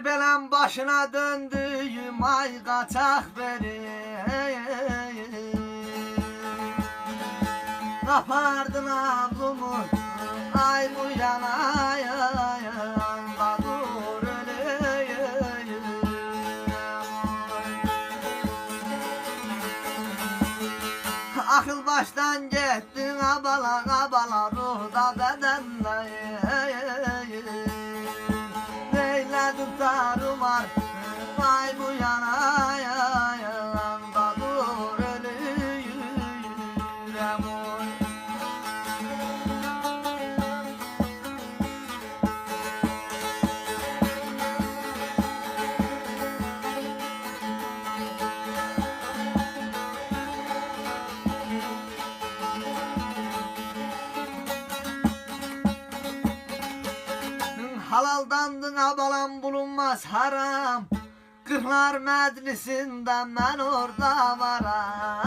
belem başına döndüğüm ay kaçak beri. Kapardın avlumu ay bu yana da dur öleyim. Akıl baştan gittin abala abala ruhda bedende. Neyledim tarumar ay bu yana da dur öleyim. Halaldandı abalan bulunmaz haram. Kırklar meclisinden ben orada varam.